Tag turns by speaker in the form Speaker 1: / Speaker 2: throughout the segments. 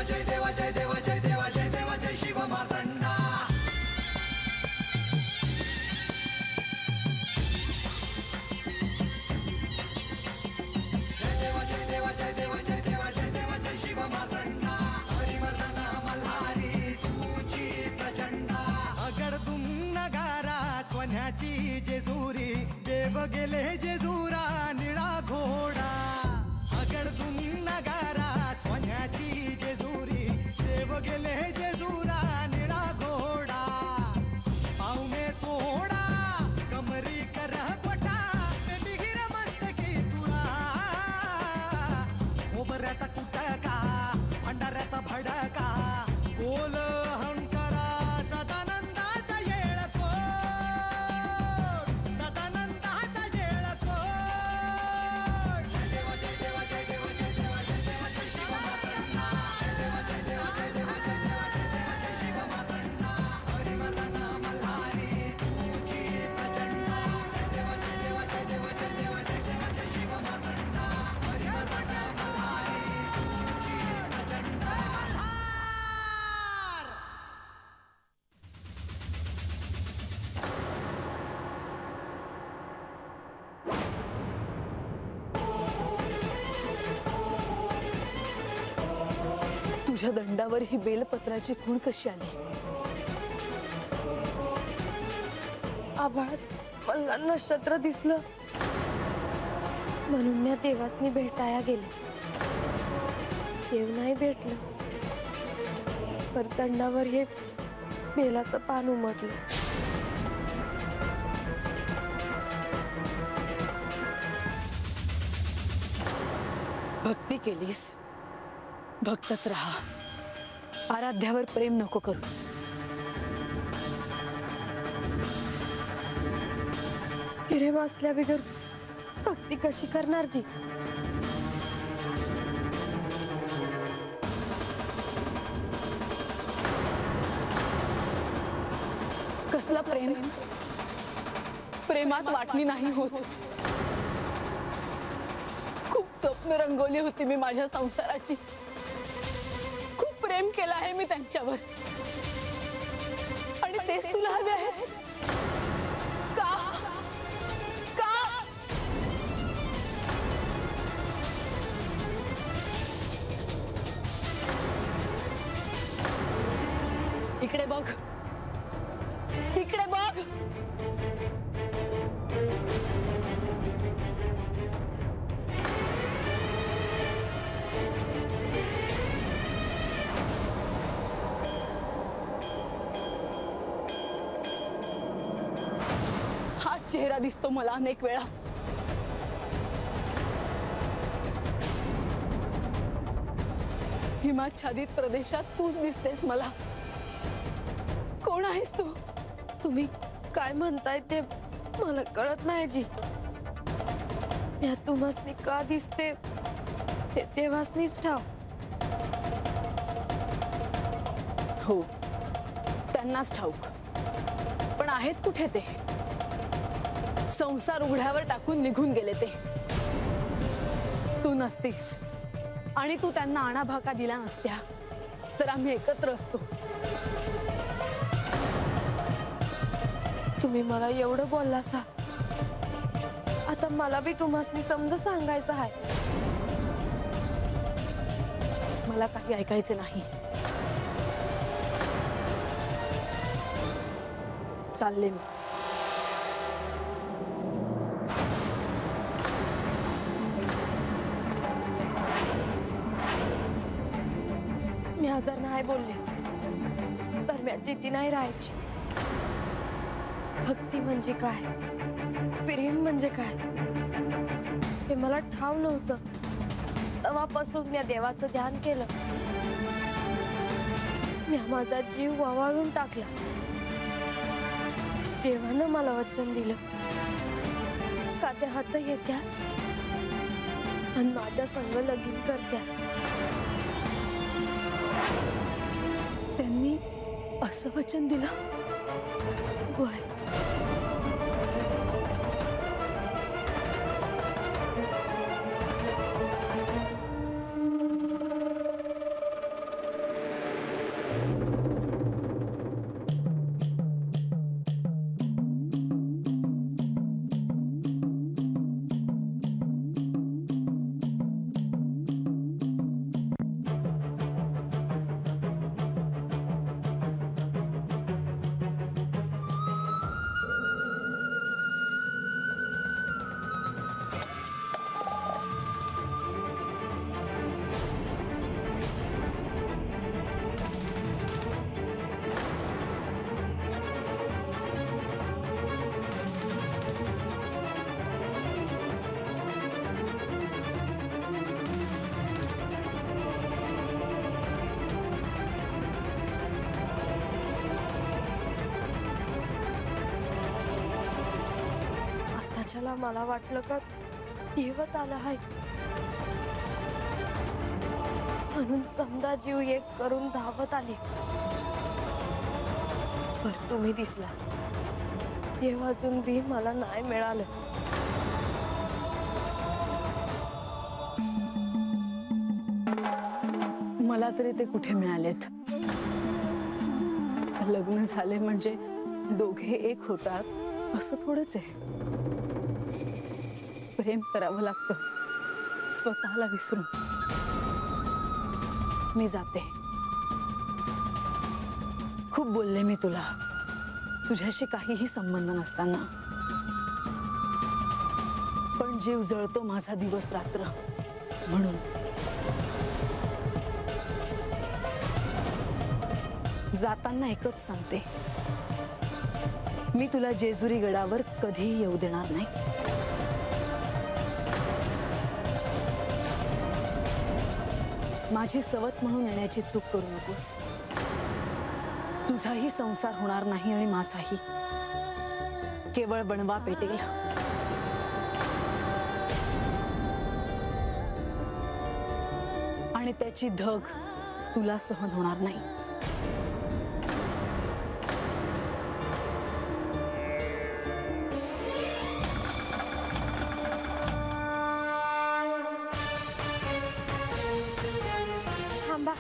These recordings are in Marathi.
Speaker 1: जय देवा जय देवा जय देवा जय देवा जय शिव मार्तंडा. जय देवा जय देवा जय देवा जय देवा जय देवा जय शिव मार्तंडा. हरिवर्धन मल्हारी तुझी प्रचंडा.
Speaker 2: अगडदुम नगारा सोन्याची जेजुरी देव गेले जेजुरा निळा घोडा. अगडदुम नगारा सोन्याची जेजुरी देव गेले जेजुरा निळा घोडा. पाव में थोडा कमरी कर पटा मिहिर मस्तकी तुळा. खोबऱ्याचा कुटका भंडाऱ्याचा भडका बोल अहंकारा सदानंदाचा येळकोट. सदानंदाचा येळकोट.
Speaker 1: जय देवा जय देवा जय देवा जय देवा जय देवा जय शिव मार्तंडा. जय देवा जय देवा जय देवा जय देवा जय देवा जय शिव मार्तंडा. हरिवर्धन मल्हारी तुझी प्रचंडा. जय देवा जय देवा जय देवा जय देवा जय देवा जय शिव मार्तंडा. हरिवर्धन मल्हारी तुझी प्रचंडा.
Speaker 3: तुझ्या दंडावर ही बेलपत्राची खूण कशी आली?
Speaker 4: आभाळात मला नक्षत्र दिसलं म्हणून मी देवासनी भेटाया गेले. देव नाही भेटलं तर दंडावर हे बेलाचं पान उमटलं.
Speaker 3: भक्ती केलीस, भक्तच राहा. आराध्यावर प्रेम नको करूस.
Speaker 4: प्रेम असल्या बिगर भक्ती कशी करणार जी?
Speaker 3: कसला प्रेम? प्रेमात वाटणी नाही होत. खूप स्वप्न रंगवली होती मी माझ्या संसाराची. खूप प्रेम केलं आहे मी त्यांच्यावर आणि तेच तुला हवे आहेत का? का? इकडे बघ, इकडे बघ. हा चेहरा दिसतो मला अनेक वेळा. हिमाच्छादित प्रदेशात तूच दिसतेस मला. कोण आहेस तू?
Speaker 4: तुम्ही काय म्हणताय ते मला कळत नाही जी. या तुम्हासनी का दिसते ते देवासनीच ठाव.
Speaker 3: हो, त्यांनाच ठाऊक. पण आहेत कुठे ते? संसार उघड्यावर टाकून निघून गेले ते. तू नसतीस आणि तू त्यांना आणाभाका दिला नसत्या तर आम्ही एकत्र असतो.
Speaker 4: तुम्ही मला एवढं बोललासा, आता मला बी तुम्हासनी समज सांगायचं आहे.
Speaker 3: मला काही ऐकायचे नाही. चालले मी.
Speaker 4: मी हजार नाही बोलले, दरम्यान जिद्दी नाही राहायची. भक्ती म्हणजे काय, प्रेम म्हणजे काय हे मला ठाव नव्हतं. तेव्हापासून मी देवाचं ध्यान केलं. मी माझा जीव वावाळून टाकला. देवानं मला वचन दिलं का ते हात येत्या आणि माझ्या संग लगीन करत्या.
Speaker 3: त्यांनी असं वचन दिलं?
Speaker 4: होय. माझ्याला मला वाटलं का देवच आला आहे म्हणून समजा जीव एक करून धावत आले, पर तुम्ही दिसला देव अजून बी मला नाही मिळालं.
Speaker 3: मला तरी ते कुठे मिळालेत. लग्न झाले म्हणजे दोघे एक होतात असं थोडंच आहे. प्रेम करावं लागतं स्वतःला विसरून. मी जाते. खूप बोलले मी तुला, तुझ्याशी काहीही संबंध नसताना. पण जीव जळतो माझा दिवस रात्र म्हणून. जाताना एकच सांगते, मी तुला जेजुरी गडावर कधीही येऊ देणार नाही. माझी सवत म्हणून येण्याची चूक करू नकोस. तुझाही संसार होणार नाही आणि माझाही. केवळ बनवा पेटेल. आणि त्याची धग तुला सहन होणार नाही.
Speaker 4: थांबा.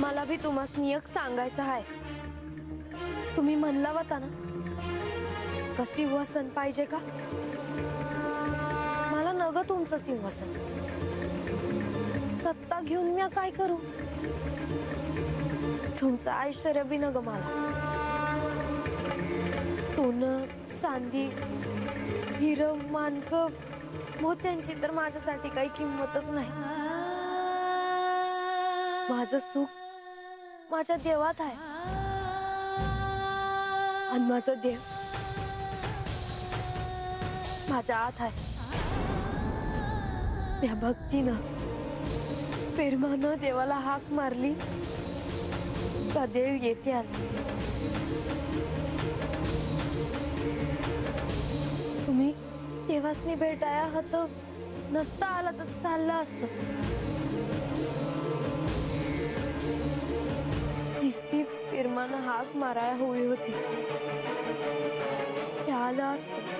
Speaker 4: मला भी तुम्हासनी एक सांगायचं आहे. तुम्ही म्हणला होता ना का सिंहासन पाहिजे का? मला नग तुमचं सिंहासन. सत्ता घेऊन मी काय करू? तुमचं ऐश्वर्य बी नग मला. सोनं चांदी हिरं माणकं मोत्यांची तर माझ्यासाठी काही किंमतच नाही. माझं सुख माझ्या देवात आहे आणि माझं देव माझ्या आत आहे. या भक्तीनं प्रेमानं देवाला हाक मारली का देव येते आला. तुम्ही देवासनी भेटाया हत नसता आला तर चाललं असतं. नुसती प्रेमानं हाक माराया हवी होती, ते आलं असतं.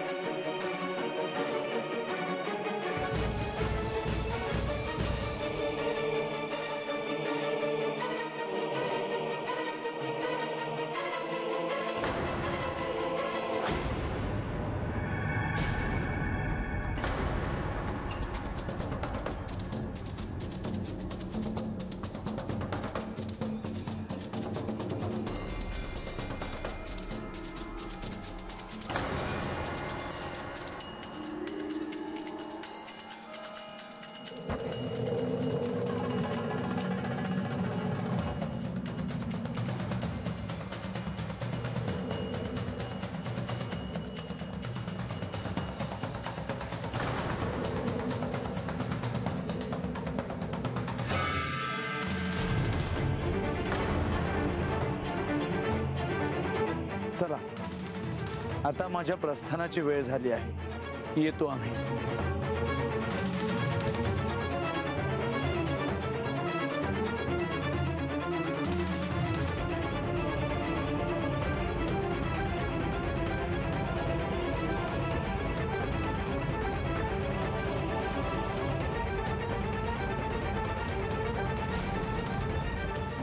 Speaker 5: चला, आता माझ्या प्रस्थानाची वेळ झाली आहे. येतो आम्ही.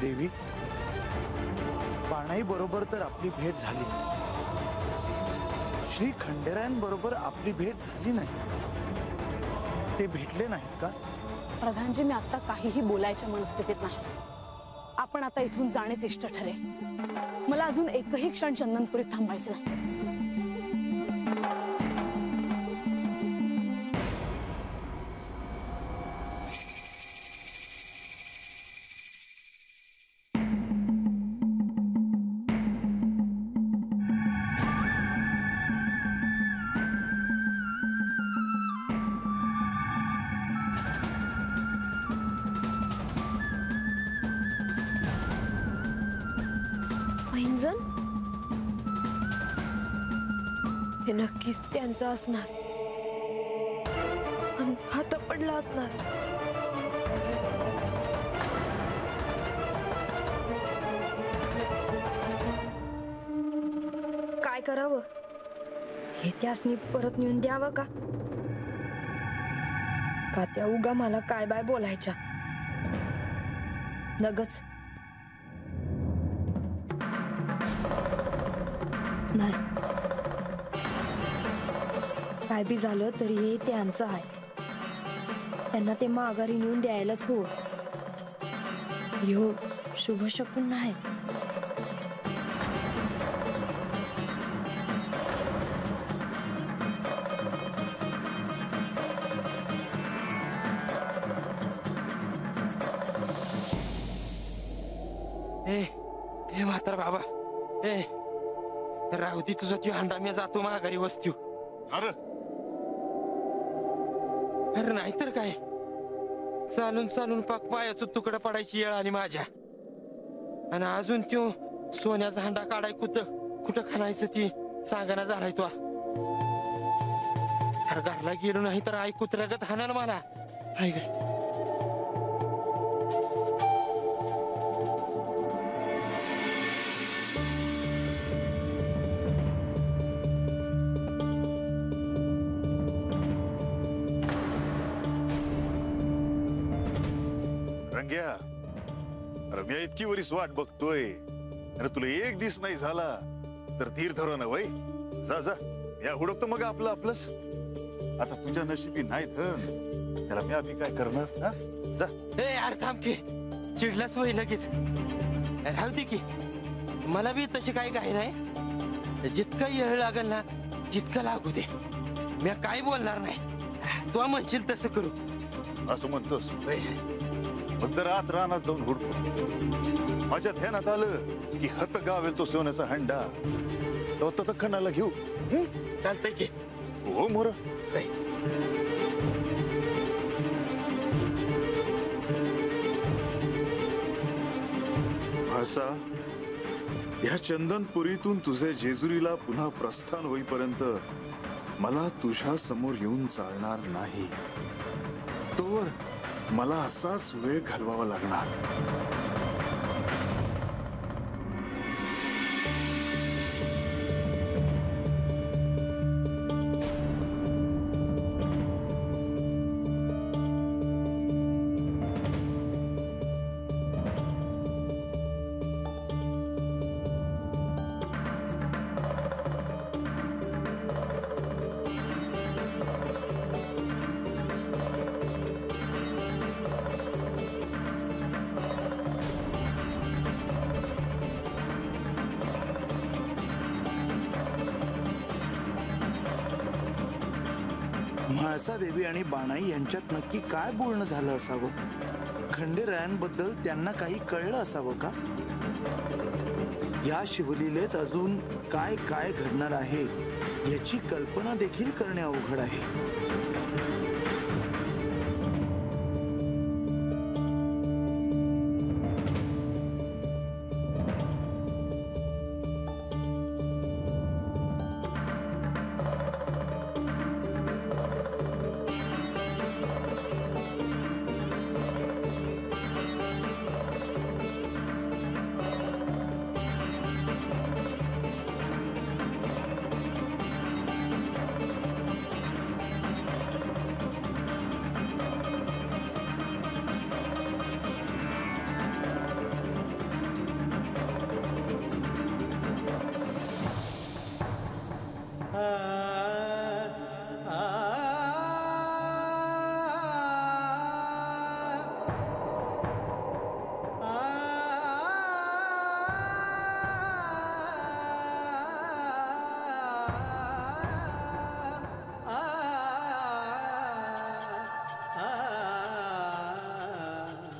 Speaker 5: देवी, पाणाई बरोबर तर आपली भेट झाली. श्री खंडेरायांबरोबर आपली भेट झाली नाही. ते भेटले नाहीत का?
Speaker 3: प्रधानजी, मी आता काहीही बोलायच्या मनस्थितीत नाही. आपण आता इथून जाणेच इष्ट ठरेल. मला अजून एकही क्षण चंदनपुरीत थांबायचं नाही.
Speaker 4: हे नक्कीच त्यांचं असणार आणि हात पडला असणार. काय करावं? हे त्यासनी परत नेऊन द्यावं का त्या उगा मला काय बाय बोलायच्या लगच? नाही, काय बी झालं तरी हे त्यांचं आहे. त्यांना ते माघारी नेऊन द्यायलाच हो. ह्यो शुभ शकून नाही.
Speaker 6: ए म्हातारा बाबा, राहू दे तुझा त्यो हंडा, मी जातो माघारी वस्तीव. अरे नाहीतर काय, चालून चालून पाक पायाचं तुकडं पडायची वेळ आली माझ्या. आणि अजून त्यो सोन्याचा हंडा काढाय कुठं खाणायचं ती सांगाना झालाय तो. अरे घरला गेलो नाही तर आई कुत्र्यागत हाणार मला. हाय काय
Speaker 7: रंग्या, रम्या इतकी वरीस वाट बघतोय. अरे तुला एक दिस नाही झाला तर धीर धरो ना वय. जा जा, या हुडकतो मग आपलं आपलंच. आता तुझ्या नशिबी नाही धन, त्याला मी आम्ही काय करणार? हा जा.
Speaker 6: ए यार थांब की, चिडलाच वय लगेच. राहू दे की, मला बी तशी काही घाई नाही. जितका येळ लागेल ना तितकं लागू दे. मी काय बोलणार नाही. तू म्हणशील तसं करू.
Speaker 7: असं म्हणतोस? मग जर आत रानात जाऊन हुडकू. माझ्या ध्यानात आलं की हत गावेल तो सोन्याचा हंडा, तो तत्खणाला घेऊ.
Speaker 6: चालतंय की.
Speaker 7: हो मोर. भाषा, या चंदनपुरीतून तुझे जेजुरीला पुन्हा प्रस्थान होईपर्यंत मला तुझ्या समोर येऊन चालणार नाही. तोवर मला असाच वेळ घालवावा लागणार.
Speaker 5: म्हाळसा देवी आणि बाणाई यांच्यात नक्की काय बोलणं झालं असावं? खंडेरायांबद्दल त्यांना काही कळलं असावं का? या शिवलीलेत अजून काय काय घडणार आहे याची कल्पना देखील करणे अवघड आहे.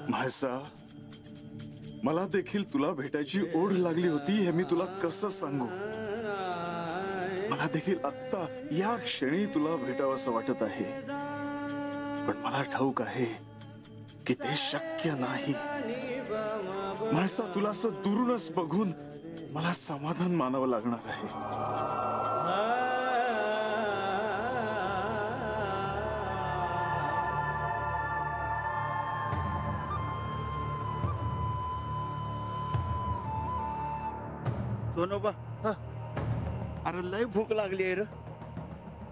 Speaker 7: म्हाळसा, मला देखील तुला भेटायची ओढ लागली होती हे मी तुला कसं सांगू. मला देखील आत्ता या क्षणी तुला भेटावंसं वाटत आहे, पण मला ठाऊक आहे की ते शक्य नाही. म्हाळसा, तुला असं दुरूनच बघून मला समाधान मानावं लागणार आहे.
Speaker 8: सोनोबा अरे लय भूक लागली आहे रे.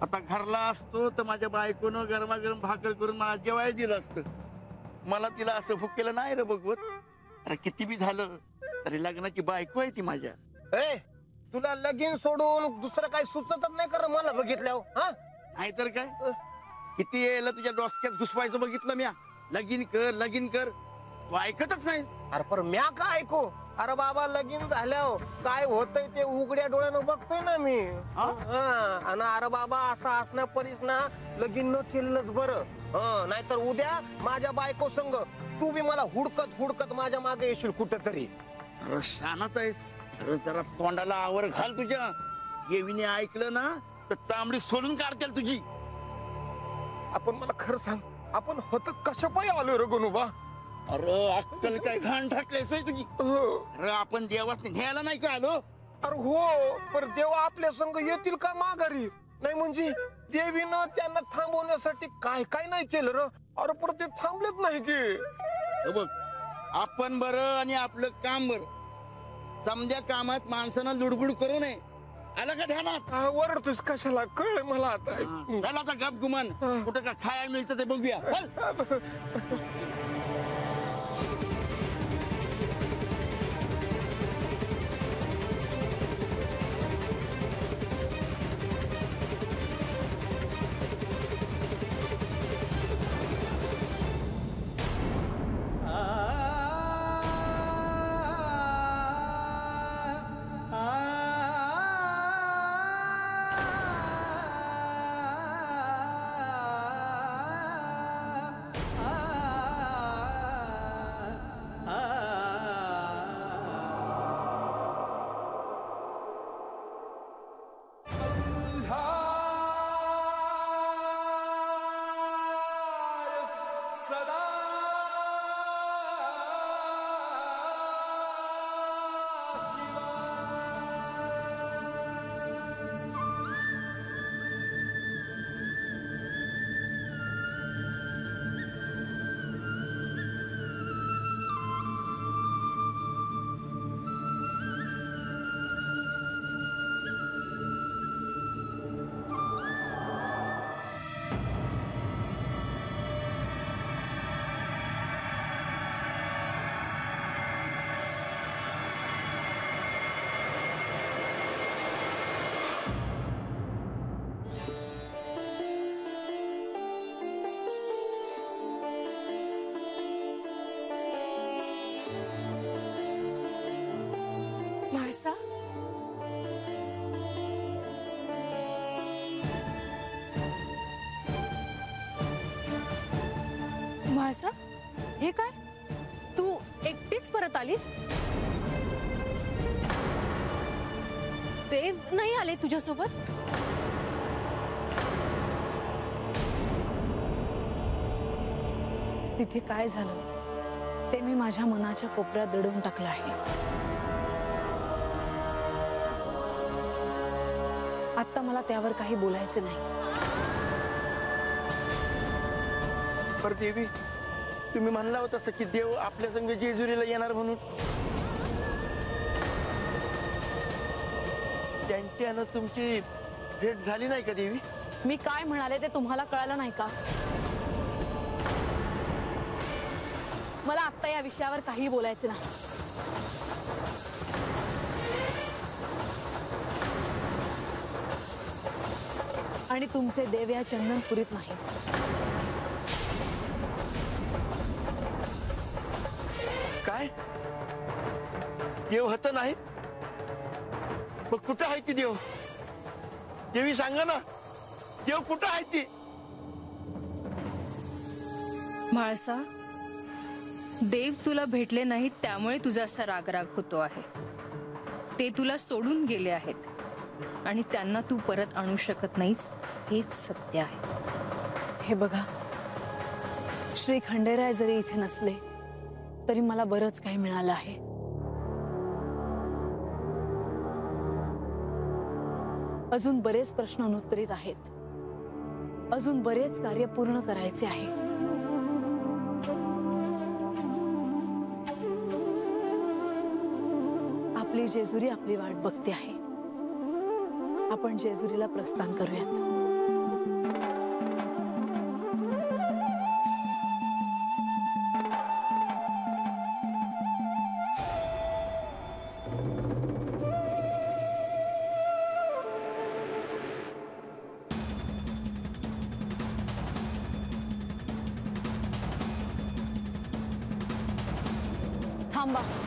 Speaker 8: आता घरला असतो तर माझ्या बायकोनं गरमागरम भाकर करून मला जेवायला दिलं असतं. मला तिला असं भूक केलं नाही रे बघवत. अरे किती बी झालं तरी लग्नाची बायको आहे ती माझ्या.
Speaker 9: ए तुला लगीन सोडून दुसरं काही सुचतच नाही कर मला बघितल्यावर. हा
Speaker 8: नाहीतर काय किती येईल तुझ्या डोसक्यात घुसवायचं बघितलं म्या. लगीन कर लगीन कर तू ऐकतच नाही.
Speaker 9: अरे पण म्या का ऐकू. अरे बाबा लगीन झाल्यावर काय होतंय ते उघड्या डोळ्यानं बघतोय ना मी. आणि अरे बाबा असं असण्या परीस ना लगीन न केलंच बरं. नाहीतर उद्या माझ्या बायको संग तू बी मला हुडकत हुडकत माझ्या मागे येशील कुठेतरी.
Speaker 8: अरे शानाच आहेस. अरे जरा तोंडाला आवर घाल तुझ्या. येवीने ऐकलं ना तर चांबडी सोडून काढतील तुझी.
Speaker 9: आपण मला खरं सांग आपण होत कशा पायी आलो रे गणूबा.
Speaker 8: अरे अक्कल काय घाण टाकलेस तुझी. अरे आपण देवासने न्यायला नाही का आलो.
Speaker 9: अरे हो पण देवा आपल्या संग येतील का माघारी. नाही म्हणजे देवीनं त्यांना थांबवण्यासाठी काय काय नाही केलं र. अरे पण ते थांबलेच नाही की.
Speaker 8: बघ आपण बरं आणि आपलं काम बरं. समध्या कामात माणसानं लुडबुड करू नये आलं का ध्यानात.
Speaker 9: वरतोस कशाला कळलं मला आता.
Speaker 8: चला आता गप गुमान कुठं का खायला मिळतं ते बघूया.
Speaker 4: म्हाळसा म्हाळसा हे काय तू एकटीच परत आलीस. देव नाही आले तुझ्यासोबत.
Speaker 3: तिथे काय झालं ते मी माझ्या मनाच्या कोपऱ्यात दडवून टाकलं आहे. आता मला त्यावर काही बोलायचं नाही.
Speaker 8: पर देवी तुम्ही म्हणला होता की देव आपल्या संग जेजुरीला येणार म्हणून. त्यांच्यानं तुमची भेट झाली नाही का देवी.
Speaker 3: मी काय म्हणाले ते तुम्हाला कळालं नाही का. मला आत्ता या विषयावर काही बोलायचं नाही. आणि तुमचे देव या चंदनपुरीत नाहीत.
Speaker 8: काय देव हत नाहीत. मग कुठं आहे ती देव. देवी सांगा ना देव कुठं आहे ती.
Speaker 10: म्हाळसा देव तुला भेटले नाहीत त्यामुळे तुझा असा रागराग होतो आहे. ते तुला सोडून गेले आहेत आणि त्यांना तू परत आणू शकत नाहीस हेच सत्य आहे.
Speaker 3: हे बघा श्री खंडेराय जरी इथे नसले तरी मला बरंच काही मिळालं आहे. अजून बरेच प्रश्न अनुत्तरित आहेत. अजून बरेच कार्य पूर्ण करायचे आहे. आपली जेजुरी आपली वाट बघते आहे. आपण जेजुरीला प्रस्थान करूयात. थांबा.